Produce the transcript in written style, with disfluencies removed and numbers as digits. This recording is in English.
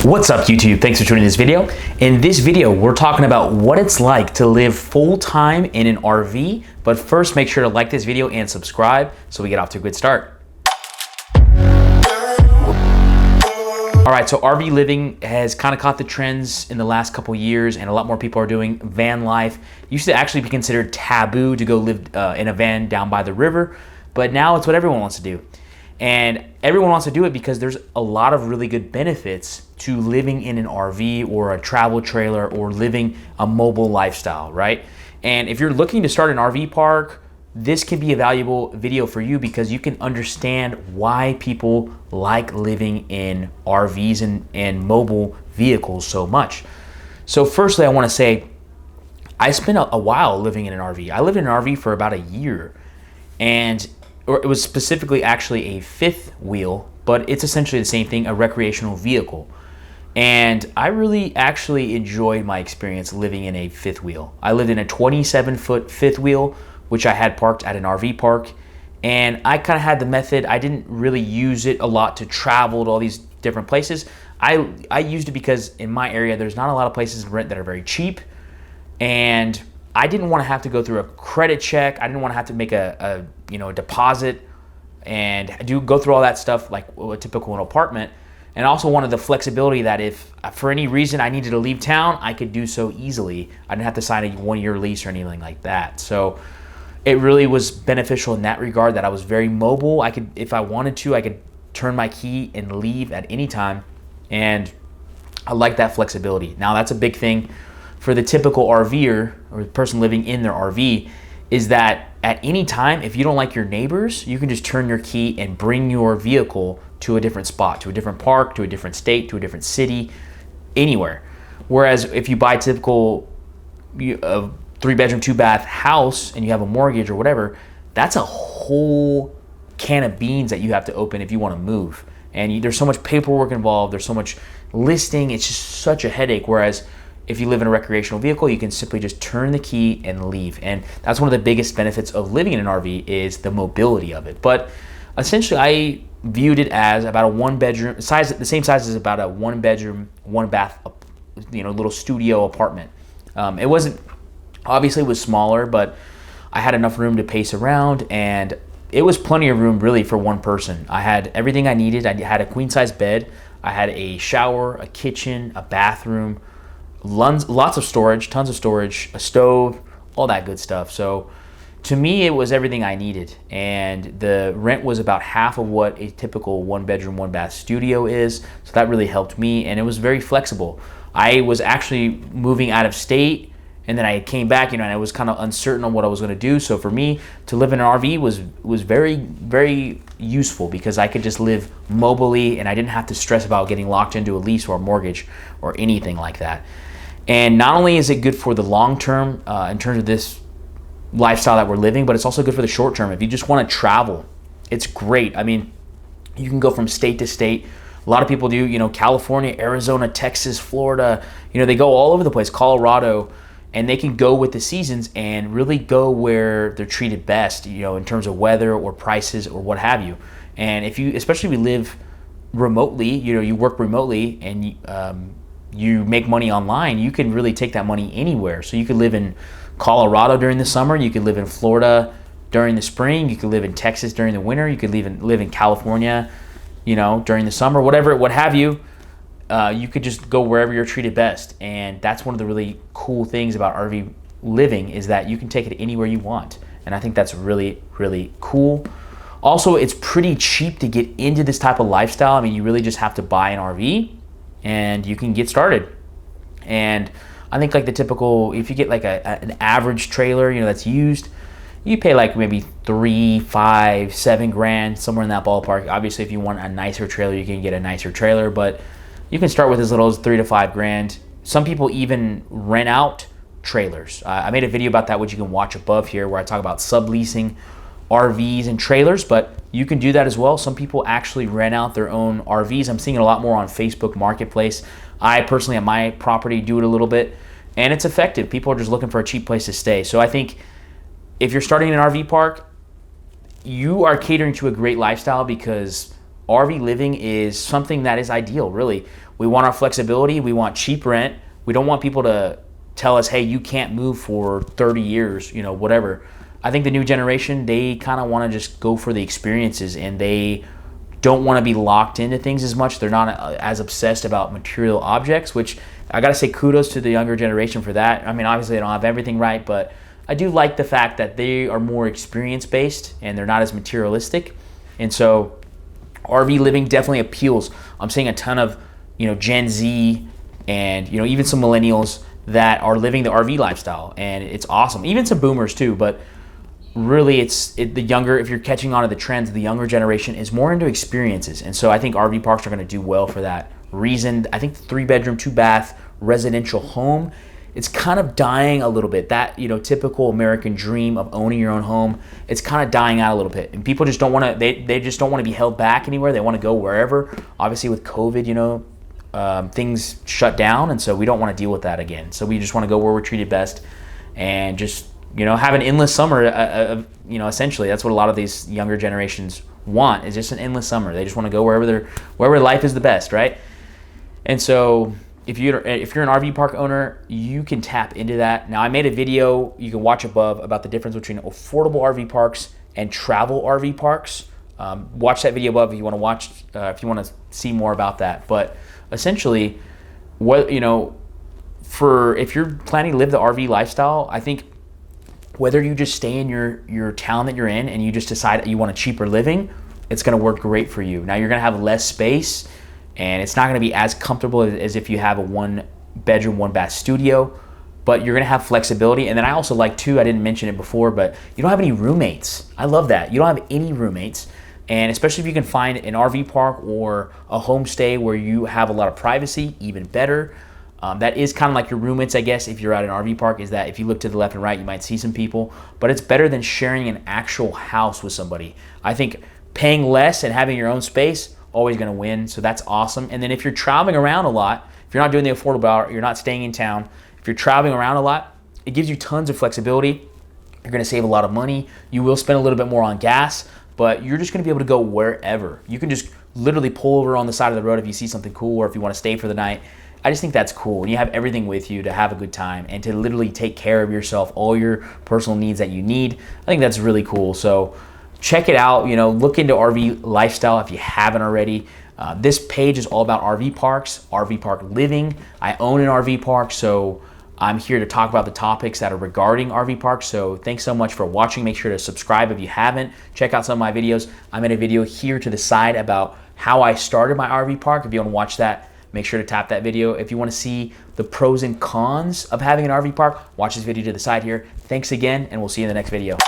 What's up YouTube? Thanks for tuning in this video. In this video, we're talking about what it's like to live full-time in an RV. But first, make sure to like this video and subscribe so we get off to a good start. All right, so RV living has kind of caught the trends in the last couple years, and a lot more people are doing van life. It used to actually be considered taboo to go live in a van down by the river, but now it's what everyone wants to do. And everyone wants to do it because there's a lot of really good benefits to living in an RV or a travel trailer or living a mobile lifestyle, right? And if you're looking to start an RV park, this can be a valuable video for you because you can understand why people like living in RVs and mobile vehicles so much. So firstly, I want to say, I spent a while living in an RV. I lived in an RV for about a year, and it was specifically actually a fifth wheel, but it's essentially the same thing, a recreational vehicle. And I really actually enjoyed my experience living in a fifth wheel. I lived in a 27-foot fifth wheel, which I had parked at an RV park. And I kind of had the method, I didn't really use it a lot to travel to all these different places. I used it because in my area, there's not a lot of places to rent that are very cheap. And I didn't want to have to go through a credit check. I didn't want to have to make a deposit and go through all that stuff like a typical apartment. And I also wanted the flexibility that if for any reason I needed to leave town, I could do so easily. I didn't have to sign a one-year lease or anything like that. So it really was beneficial in that regard, that I was very mobile. I could, if I wanted to, I could turn my key and leave at any time. And I like that flexibility. Now that's a big thing for the typical RVer or the person living in their RV, is that at any time, if you don't like your neighbors, you can just turn your key and bring your vehicle to a different spot, to a different park, to a different state, to a different city, anywhere. Whereas if you buy a typical 3-bedroom, 2-bath house and you have a mortgage or whatever, that's a whole can of beans that you have to open if you want to move. And there's so much paperwork involved, there's so much listing, it's just such a headache. Whereas if you live in a recreational vehicle, you can simply just turn the key and leave. And that's one of the biggest benefits of living in an RV, is the mobility of it. But essentially, I viewed it as about a 1-bedroom size, the same size as about a 1-bedroom, 1-bath, little studio apartment. It wasn't, obviously it was smaller, but I had enough room to pace around, and it was plenty of room really for one person. I had everything I needed. I had a queen-size bed. I had a shower, a kitchen, a bathroom, lots of storage, tons of storage, a stove, all that good stuff. So to me, it was everything I needed. And the rent was about half of what a typical 1-bedroom, 1-bath studio is. So that really helped me, and it was very flexible. I was actually moving out of state, and then I came back, and I was kind of uncertain on what I was going to do. So for me to live in an RV was very, very useful, because I could just live mobily, and I didn't have to stress about getting locked into a lease or a mortgage or anything like that. And not only is it good for the long term in terms of this lifestyle that we're living, but it's also good for the short term. If you just want to travel, it's great. I mean, you can go from state to state. A lot of people do, California, Arizona, Texas, Florida, they go all over the place, Colorado, and they can go with the seasons and really go where they're treated best, in terms of weather or prices or what have you. And especially if you live remotely, you work remotely, and you make money online, you can really take that money anywhere. So you could live in Colorado during the summer, you could live in Florida during the spring, you could live in Texas during the winter, you could live in California, during the summer, what have you. You could just go wherever you're treated best. And that's one of the really cool things about RV living, is that you can take it anywhere you want. And I think that's really, really cool. Also, it's pretty cheap to get into this type of lifestyle. I mean, you really just have to buy an RV and you can get started. And I think like the typical, if you get like an average trailer, that's used, you pay like maybe $3, $5, $7 grand, somewhere in that ballpark. Obviously, if you want a nicer trailer, you can get a nicer trailer, but you can start with as little as $3 to $5 grand. Some people even rent out trailers. I made a video about that, which you can watch above here, where I talk about subleasing RVs and trailers, but you can do that as well. Some people actually rent out their own RVs. I'm seeing it a lot more on Facebook Marketplace. I personally, at my property, do it a little bit, and it's effective. People are just looking for a cheap place to stay. So I think if you're starting an RV park, you are catering to a great lifestyle, because RV living is something that is ideal, really. We want our flexibility. We want cheap rent. We don't want people to tell us, hey, you can't move for 30 years, you know, whatever. I think the new generation, they kind of want to just go for the experiences, and they don't want to be locked into things as much. They're not as obsessed about material objects, which I got to say kudos to the younger generation for that. I mean, obviously they don't have everything right, but I do like the fact that they are more experience-based and they're not as materialistic. And so RV living definitely appeals. I'm seeing a ton of, you know, Gen Z and, you know, even some millennials that are living the RV lifestyle, and it's awesome. Even some boomers too, but really the younger, if you're catching on to the trends, the younger generation is more into experiences. And so I think RV parks are going to do well for that reason. I think the 3-bedroom, 2-bath residential home, it's kind of dying a little bit. That, you know, typical American dream of owning your own home, it's kind of dying out a little bit. And people just don't want to, they just don't want to be held back anywhere. They want to go wherever. Obviously with COVID, you know, things shut down, and so we don't want to deal with that again. So we just want to go where we're treated best and just, you know, have an endless summer. You know, essentially that's what a lot of these younger generations want, is just an endless summer. They just want to go wherever life is the best, right? And so if you're an RV park owner, you can tap into that. Now, I made a video you can watch above about the difference between affordable RV parks and travel RV parks. Watch that video above if you want to watch, if you want to see more about that. But essentially, what, you know, if you're planning to live the RV lifestyle, I think whether you just stay in your town that you're in and you just decide you want a cheaper living, it's going to work great for you. Now, you're going to have less space, and it's not going to be as comfortable as if you have a 1-bedroom, 1-bath studio, but you're going to have flexibility. And then I also like too, I didn't mention it before, but you don't have any roommates. I love that. You don't have any roommates. And especially if you can find an RV park or a homestay where you have a lot of privacy, even better. That is kind of like your roommates, I guess, if you're at an RV park, is that if you look to the left and right, you might see some people, but it's better than sharing an actual house with somebody. I think paying less and having your own space, always going to win. So that's awesome. And then if you're traveling around a lot, if you're not doing the affordable hour, you're not staying in town, if you're traveling around a lot, it gives you tons of flexibility. You're going to save a lot of money. You will spend a little bit more on gas, but you're just going to be able to go wherever. You can just literally pull over on the side of the road if you see something cool, or if you want to stay for the night. I just think that's cool. And you have everything with you to have a good time and to literally take care of yourself, all your personal needs that you need. I think that's really cool. So check it out. You know, look into RV lifestyle if you haven't already. This page is all about RV parks, RV park living. I own an RV park, so I'm here to talk about the topics that are regarding RV parks. So thanks so much for watching. Make sure to subscribe if you haven't. Check out some of my videos. I made a video here to the side about how I started my RV park. If you want to watch that, make sure to tap that video. If you want to see the pros and cons of having an RV park, watch this video to the side here. Thanks again, and we'll see you in the next video.